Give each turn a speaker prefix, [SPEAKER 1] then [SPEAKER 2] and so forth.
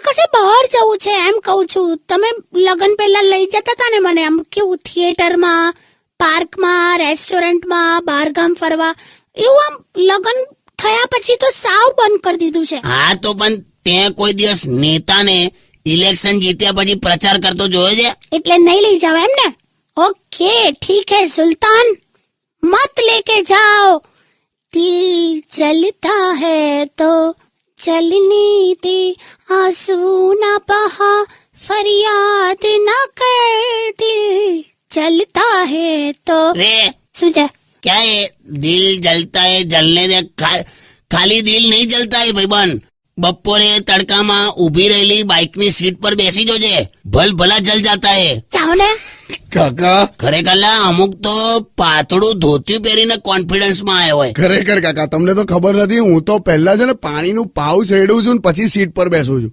[SPEAKER 1] કશે બહાર જવું છે એમ કહું છું. તમે લગન પહેલા લઈ જતા હતા ને મને, આમ કેવું થિયેટરમાં, પાર્કમાં, રેસ્ટોરન્ટમાં, બહારગામ ફરવા, એવું આમ લગન થયા પછી તો સાવ બંધ કરી દીધું છે.
[SPEAKER 2] હા તો પણ તે કોઈ દિવસ નેતાને ઇલેક્શન જીત્યા પછી પ્રચાર કરતો જોયો છે?
[SPEAKER 1] એટલે નહીં લઈ જાવ એમ ને? ओके ठीक है सुल्तान, मत लेके जाओ. दिल जलता है तो जलने दे, आंसू ना बहा, फरियाद ना कर. दिल जलता है तो
[SPEAKER 2] रे
[SPEAKER 1] શું છે?
[SPEAKER 2] क्या है दिल जलता है जलने दे? खाली दिल नहीं जलता है भाईबंध. બપોરે તડકામાં ઊભી રહેલી બાઇકની સીટ પર બેસી જોજે, ભલ ભલા જલ જાતા હે.
[SPEAKER 1] જાઓ ને.
[SPEAKER 3] કાકા
[SPEAKER 2] ખરેખર અમુક તો પાતળું ધોતિયું પહેરીને કોન્ફિડન્સ માં આવ્યો હોય.
[SPEAKER 3] ખરેખર કાકા તમને તો ખબર નથી, હું તો પહેલા છે ને પાણીનું પાઉચ રેડું છું ને પછી સીટ પર બેસું છું.